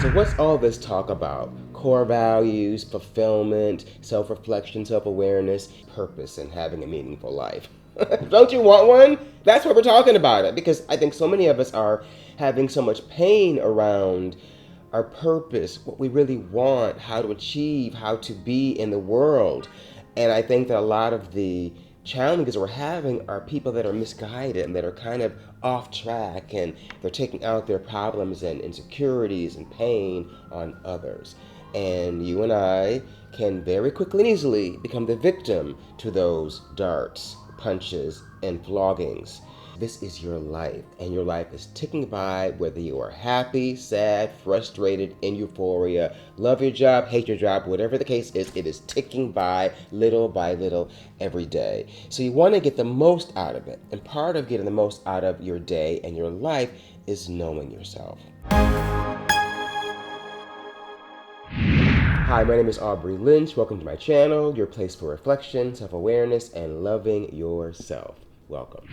So what's all this talk about? Core values, fulfillment, self-reflection, self-awareness, purpose, and having a meaningful life. Don't you want one? That's what we're talking about it, because I think so many of us are having so much pain around our purpose, what we really want, how to achieve, how to be in the world. And I think that a lot of the challenges we're having are people that are misguided and that are kind of off track, and they're taking out their problems and insecurities and pain on others. And you and I can very quickly and easily become the victim to those darts, punches, and floggings. This is your life, and your life is ticking by whether you are happy, sad, frustrated, in euphoria, love your job, hate your job, whatever the case is, it is ticking by little every day. So you want to get the most out of it, and part of getting the most out of your day and your life is knowing yourself. Hi, my name is Aubrey Lynch. Welcome to my channel, your place for reflection, self-awareness, and loving yourself. Welcome.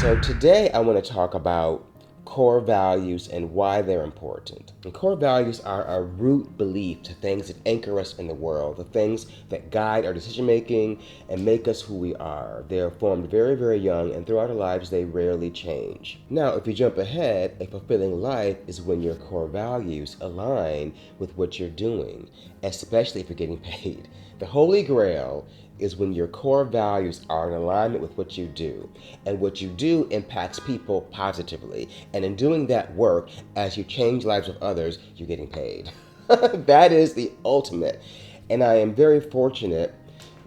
So today I want to talk about core values and why they're important. And core values are our root belief to things that anchor us in the world, the things that guide our decision making and make us who we are. They are formed very, very young, and throughout our lives they rarely change. Now, if you jump ahead, a fulfilling life is when your core values align with what you're doing, especially if you're getting paid. The Holy Grail is when your core values are in alignment with what you do, and what you do impacts people positively. And in doing that work, as you change lives of others, you're getting paid. That is the ultimate. And I am very fortunate,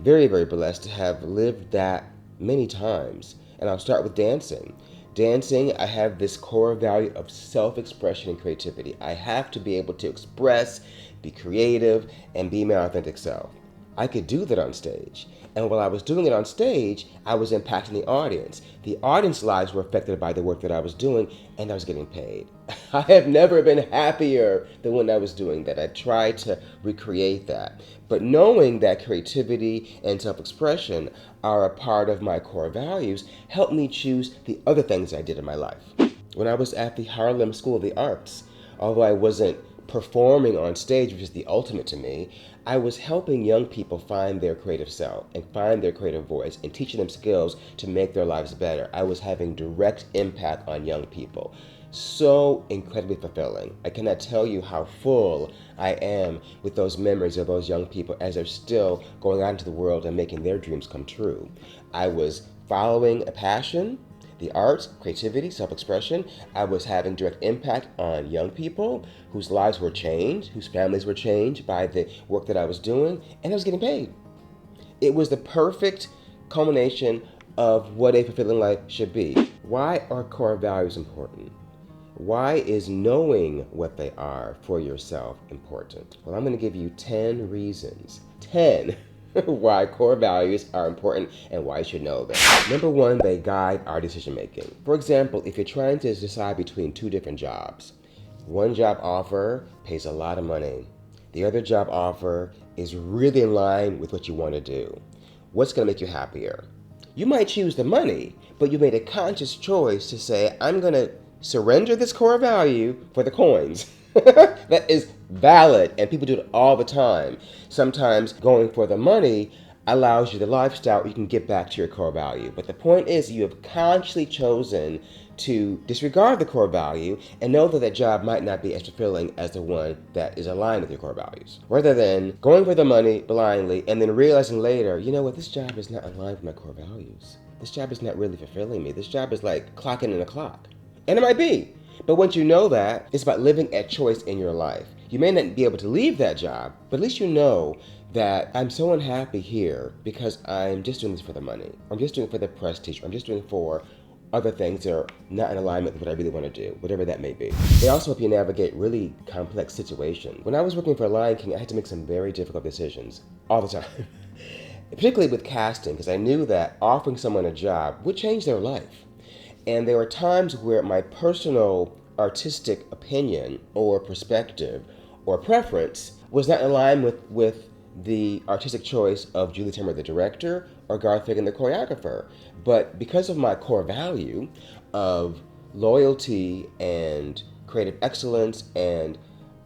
very, very blessed to have lived that many times. And I'll start with dancing. Dancing, I have this core value of self-expression and creativity. I have to be able to express, be creative, and be my authentic self. I could do that on stage. And while I was doing it on stage, I was impacting the audience. The audience lives were affected by the work that I was doing, and I was getting paid. I have never been happier than when I was doing that. I tried to recreate that. But knowing that creativity and self-expression are a part of my core values helped me choose the other things I did in my life. When I was at the Harlem School of the Arts, although I wasn't performing on stage, which is the ultimate to me, I was helping young people find their creative self and find their creative voice and teaching them skills to make their lives better. I was having direct impact on young people. So incredibly fulfilling. I cannot tell you how full I am with those memories of those young people as they're still going out into the world and making their dreams come true. I was following a passion, the arts, creativity, self-expression. I was having direct impact on young people whose lives were changed, whose families were changed by the work that I was doing, and I was getting paid. It was the perfect culmination of what a fulfilling life should be. Why are core values important? Why is knowing what they are for yourself important? Well, I'm going to give you 10 reasons. 10 why core values are important and why you should know them. Number one, they guide our decision making. For example, if you're trying to decide between two different jobs, one job offer pays a lot of money. The other job offer is really in line with what you want to do. What's going to make you happier? You might choose the money, but you made a conscious choice to say, I'm going to surrender this core value for the coins. That is valid, and people do it all the time. Sometimes going for the money allows you the lifestyle where you can get back to your core value. But the point is, you have consciously chosen to disregard the core value and know that that job might not be as fulfilling as the one that is aligned with your core values. Rather than going for the money blindly and then realizing later, you know what, this job is not aligned with my core values. This job is not really fulfilling me. This job is like clocking in a clock. And it might be. But once you know that, it's about living at choice in your life. You may not be able to leave that job, but at least you know that I'm so unhappy here because I'm just doing this for the money. I'm just doing it for the prestige. I'm just doing it for other things that are not in alignment with what I really want to do, whatever that may be. They also help you navigate really complex situations. When I was working for Lion King, I had to make some very difficult decisions all the time. Particularly with casting, because I knew that offering someone a job would change their life. And there were times where my personal artistic opinion or perspective or preference was not in line with the artistic choice of Julie Taymor, the director, or Garth Fagan, the choreographer. But because of my core value of loyalty and creative excellence and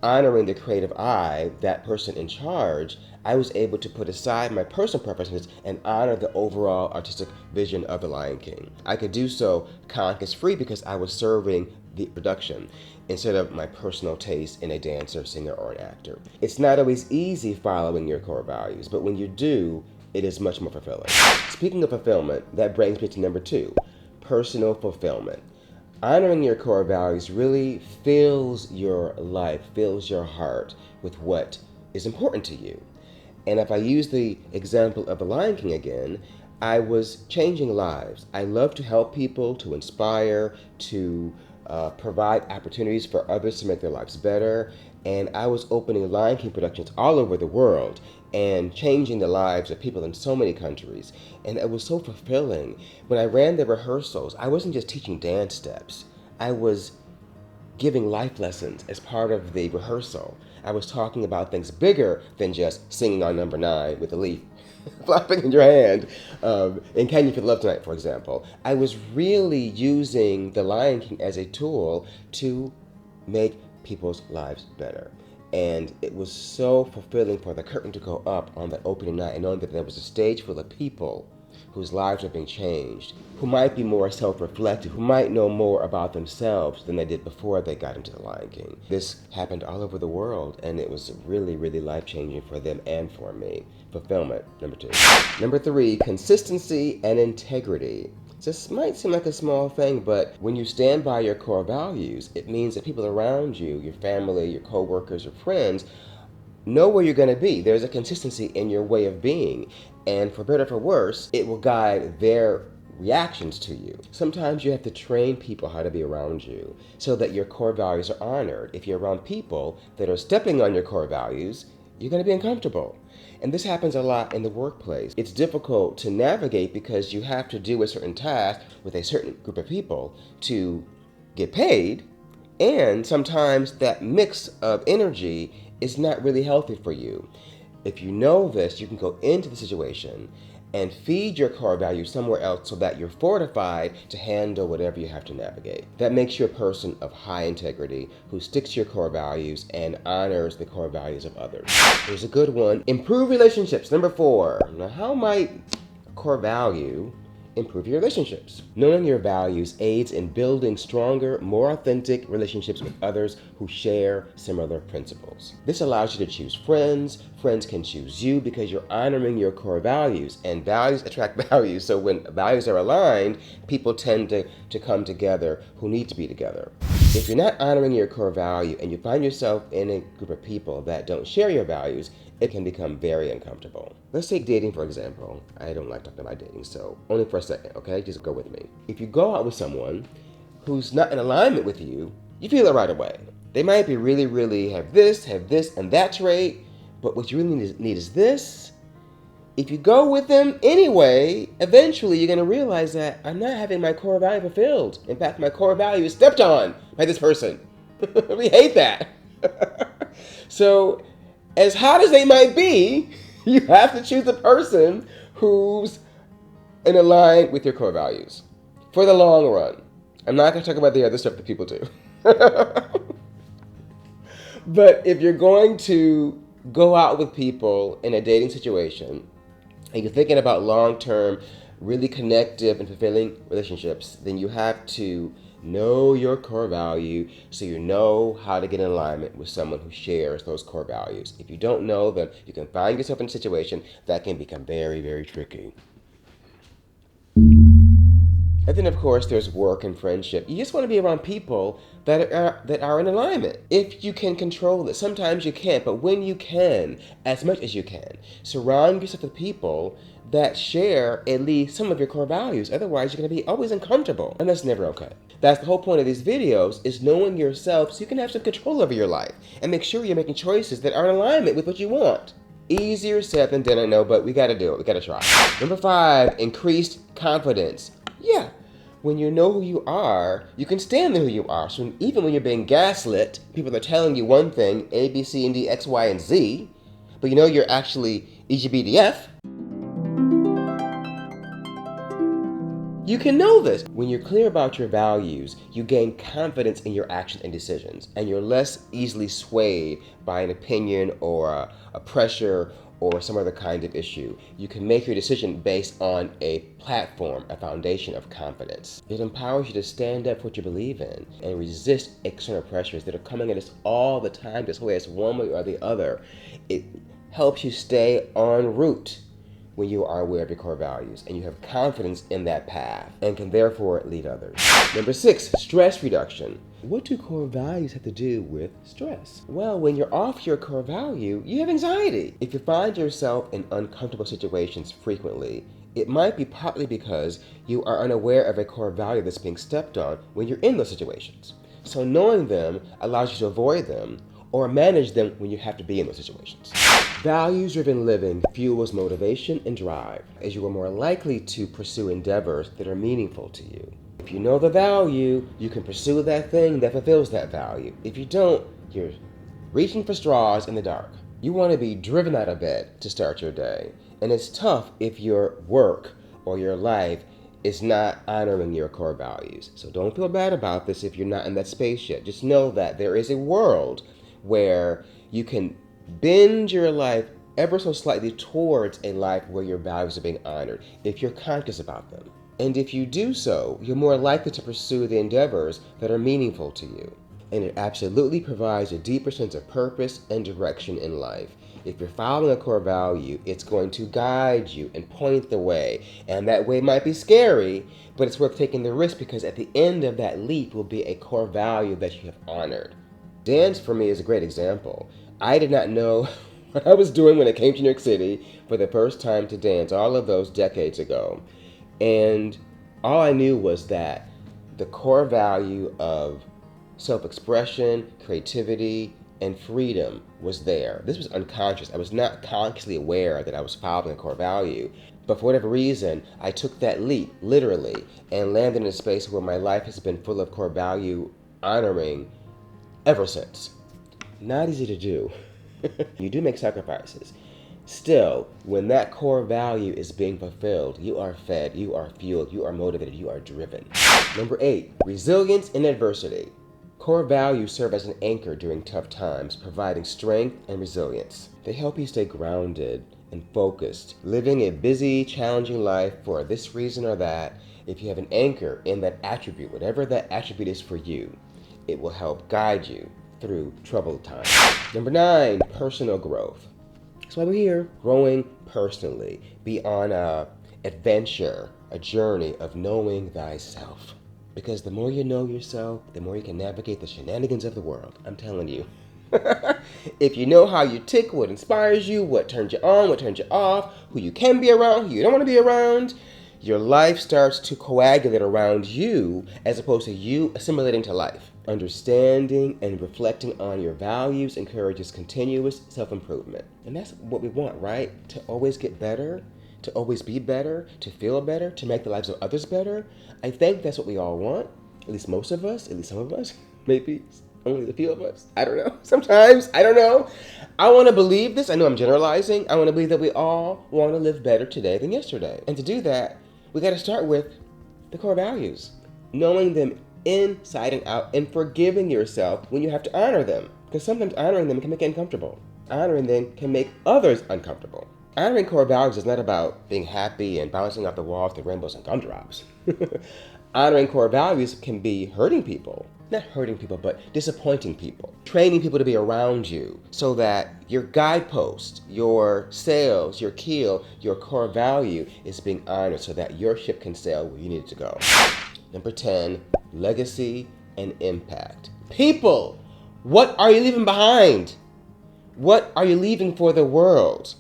honoring the creative eye, that person in charge, I was able to put aside my personal preferences and honor the overall artistic vision of The Lion King. I could do so conscience-free because I was serving the production instead of my personal taste in a dancer, singer, or an actor. It's not always easy following your core values, but when you do, it is much more fulfilling. Speaking of fulfillment, that brings me to number 2, personal fulfillment. Honoring your core values really fills your life, fills your heart with what is important to you. And if I use the example of The Lion King again, I was changing lives. I love to help people, to inspire, to provide opportunities for others to make their lives better. And I was opening Lion King productions all over the world and changing the lives of people in so many countries. And it was so fulfilling. When I ran the rehearsals, I wasn't just teaching dance steps. I was giving life lessons as part of the rehearsal. I was talking about things bigger than just singing on number 9 with a leaf flapping in your hand in Can You Feel Love Tonight, for example. I was really using The Lion King as a tool to make people's lives better. And it was so fulfilling for the curtain to go up on that opening night and knowing that there was a stage full of people whose lives are being changed, who might be more self-reflective, who might know more about themselves than they did before they got into The Lion King. This happened all over the world, and it was really, really life-changing for them and for me. Fulfillment, number 2. Number 3, consistency and integrity. This might seem like a small thing, but when you stand by your core values, it means that people around you, your family, your co-workers, your friends, know where you're going to be. There's a consistency in your way of being. And for better or for worse, it will guide their reactions to you. Sometimes you have to train people how to be around you so that your core values are honored. If you're around people that are stepping on your core values, you're going to be uncomfortable. And this happens a lot in the workplace. It's difficult to navigate because you have to do a certain task with a certain group of people to get paid. And sometimes that mix of energy is not really healthy for you. If you know this, you can go into the situation and feed your core values somewhere else so that you're fortified to handle whatever you have to navigate. That makes you a person of high integrity who sticks to your core values and honors the core values of others. Here's a good one. Improve relationships. Number 4. Now, how might core value improve your relationships? Knowing your values aids in building stronger, more authentic relationships with others who share similar principles. This allows you to choose friends. Friends can choose you because you're honoring your core values, and values attract values. So when values are aligned, people tend to come together who need to be together. If you're not honoring your core value and you find yourself in a group of people that don't share your values, it can become very uncomfortable. Let's take dating, for example. I don't like talking about dating, so only for a second, okay? Just go with me. If you go out with someone who's not in alignment with you, you feel it right away. They might be really have this, and that trait, but what you really need is this. If you go with them anyway, eventually you're going to realize that I'm not having my core value fulfilled. In fact, my core value is stepped on by this person. We hate that. So, as hot as they might be, you have to choose a person who's in line with your core values for the long run. I'm not going to talk about the other stuff that people do. But if you're going to go out with people in a dating situation and you're thinking about long-term, really connective and fulfilling relationships, then you have to know your core value so you know how to get in alignment with someone who shares those core values. If you don't know them, you can find yourself in a situation that can become very tricky. And then, of course, there's work and friendship. You just want to be around people that are in alignment. If you can control it. Sometimes you can't, but when you can, as much as you can, surround yourself with people that share at least some of your core values. Otherwise, you're going to be always uncomfortable, and that's never okay. That's the whole point of these videos, is knowing yourself so you can have some control over your life and make sure you're making choices that are in alignment with what you want. Easier said than done, I know, but we got to do it. We got to try. Number 5, increased confidence. Yeah, when you know who you are, you can stand there who you are. So even when you're being gaslit, people are telling you one thing, A, B, C, and D, X, Y, and Z, but you know you're actually EGBDF. You can know this. When you're clear about your values, you gain confidence in your actions and decisions, and you're less easily swayed by an opinion or a pressure or some other kind of issue. You can make your decision based on a platform, a foundation of confidence. It empowers you to stand up for what you believe in and resist external pressures that are coming at us all the time, this way, as one way or the other. It helps you stay en route when you are aware of your core values and you have confidence in that path and can therefore lead others. Number 6, stress reduction. What do core values have to do with stress? Well, when you're off your core value, you have anxiety. If you find yourself in uncomfortable situations frequently, it might be partly because you are unaware of a core value that's being stepped on when you're in those situations. So knowing them allows you to avoid them or manage them when you have to be in those situations. Values-driven living fuels motivation and drive, as you are more likely to pursue endeavors that are meaningful to you. If you know the value, you can pursue that thing that fulfills that value. If you don't, you're reaching for straws in the dark. You want to be driven out of bed to start your day. And it's tough if your work or your life is not honoring your core values. So don't feel bad about this if you're not in that space yet. Just know that there is a world where you can bend your life ever so slightly towards a life where your values are being honored if you're conscious about them. And if you do so, you're more likely to pursue the endeavors that are meaningful to you. And it absolutely provides a deeper sense of purpose and direction in life. If you're following a core value, it's going to guide you and point the way. And that way might be scary, but it's worth taking the risk because at the end of that leap will be a core value that you have honored. Dance for me is a great example. I did not know what I was doing when I came to New York City for the first time to dance all of those decades ago. And all I knew was that the core value of self-expression, creativity, and freedom was there. This was unconscious. I was not consciously aware that I was following a core value. But for whatever reason, I took that leap, literally, and landed in a space where my life has been full of core value honoring ever since. Not easy to do. You do make sacrifices. Still, when that core value is being fulfilled, you are fed, you are fueled, you are motivated, you are driven. Number 8, resilience in adversity. Core values serve as an anchor during tough times, providing strength and resilience. They help you stay grounded and focused, living a busy, challenging life for this reason or that. If you have an anchor in that attribute, whatever that attribute is for you, it will help guide you through troubled times. Number 9, personal growth. That's why we're here, growing personally. Be on a adventure, a journey of knowing thyself. Because the more you know yourself, the more you can navigate the shenanigans of the world. I'm telling you. If you know how you tick, what inspires you, what turns you on, what turns you off, who you can be around, who you don't want to be around, your life starts to coagulate around you as opposed to you assimilating to life. Understanding and reflecting on your values encourages continuous self-improvement. And that's what we want, right? To always get better, to always be better, to feel better, to make the lives of others better. I think that's what we all want. At least most of us, at least some of us, maybe only the few of us. I don't know. Sometimes, I don't know. I want to believe this. I know I'm generalizing. I want to believe that we all want to live better today than yesterday. And to do that, we got to start with the core values, knowing them inside and out, and forgiving yourself when you have to honor them. Because sometimes honoring them can make it uncomfortable. Honoring them can make others uncomfortable. Honoring core values is not about being happy and bouncing off the walls with rainbows and gumdrops. Honoring core values can be hurting people. Not hurting people, but disappointing people. Training people to be around you so that your guidepost, your sails, your keel, your core value is being honored so that your ship can sail where you need it to go. Number 10, legacy and impact. People, what are you leaving behind? What are you leaving for the world?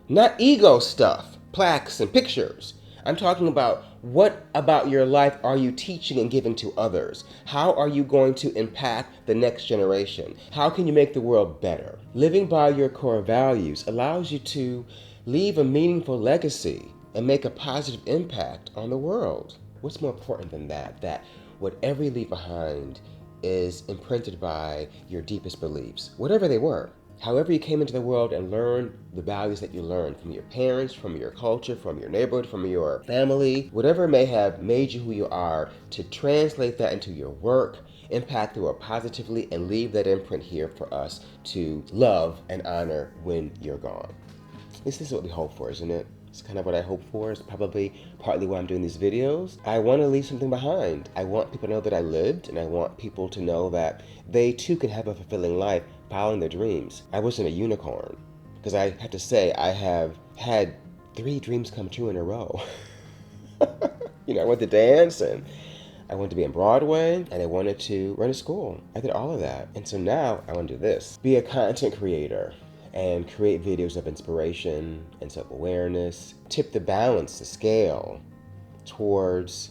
Not ego stuff, plaques and pictures. I'm talking about what about your life are you teaching and giving to others? How are you going to impact the next generation? How can you make the world better? Living by your core values allows you to leave a meaningful legacy and make a positive impact on the world. What's more important than that? That whatever you leave behind is imprinted by your deepest beliefs, whatever they were. however you came into the world and learned the values that you learned from your parents, from your culture, from your neighborhood, from your family, whatever may have made you who you are, to translate that into your work, impact the world positively, and leave that imprint here for us to love and honor when you're gone. This is what we hope for, isn't it? It's kind of what I hope for. It's probably partly why I'm doing these videos. I want to leave something behind. I want people to know that I lived, and I want people to know that they too can have a fulfilling life following their dreams. I wasn't a unicorn, because I have to say I have had 3 dreams come true in a row. I wanted to dance, and I wanted to be on Broadway, and I wanted to run a school. I did all of that. And so now I want to do this. Be a content creator and create videos of inspiration and self-awareness. Tip the balance, the scale, towards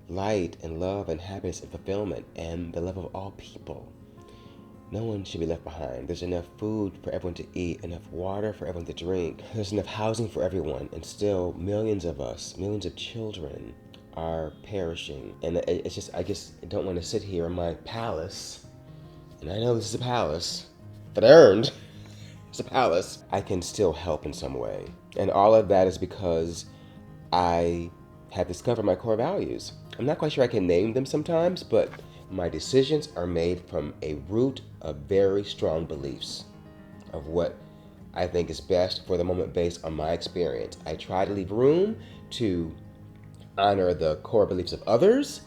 light and love and happiness and fulfillment and the love of all people. No one should be left behind. There's enough food for everyone to eat, enough water for everyone to drink. There's enough housing for everyone, and still millions of us, millions of children are perishing. And it's just, I just don't want to sit here in my palace, and I know this is a palace that I earned. It's a palace. I can still help in some way. And all of that is because I have discovered my core values. I'm not quite sure I can name them sometimes, but my decisions are made from a root of very strong beliefs of what I think is best for the moment based on my experience. I try to leave room to honor the core beliefs of others,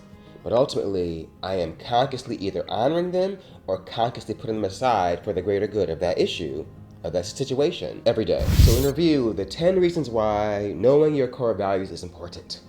but ultimately I am consciously either honoring them or consciously putting them aside for the greater good of that issue, of that situation, every day. So in review, the 10 reasons why knowing your core values is important.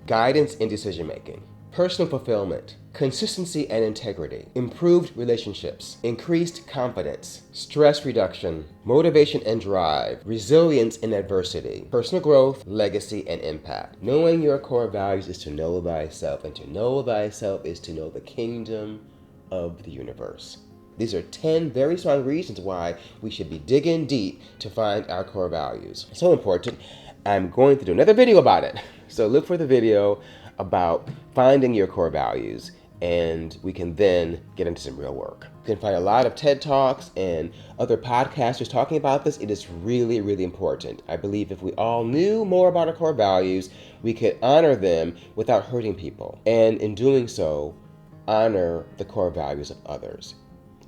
Guidance in decision making, personal fulfillment, consistency and integrity, improved relationships, increased confidence, stress reduction, motivation and drive, resilience in adversity, personal growth, legacy and impact. Knowing your core values is to know thyself, and to know thyself is to know the kingdom of the universe. These are 10 very strong reasons why we should be digging deep to find our core values. So important, I'm going to do another video about it. So look for the video about finding your core values, and we can then get into some real work. You can find a lot of TED Talks and other podcasters talking about this. It is really, really important. I believe if we all knew more about our core values, we could honor them without hurting people. And in doing so, honor the core values of others.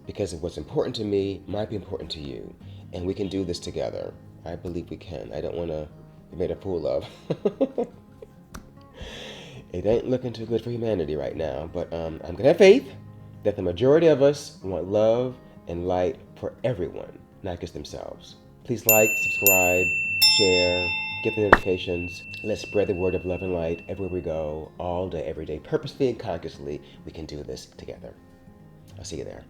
Because what's important to me might be important to you, and we can do this together. I believe we can. I don't want to be made a fool of. It ain't looking too good for humanity right now, but I'm gonna have faith that the majority of us want love and light for everyone, not just themselves. Please like, subscribe, share, get the notifications. Let's spread the word of love and light everywhere we go, all day, every day, purposefully and consciously. We can do this together. I'll see you there.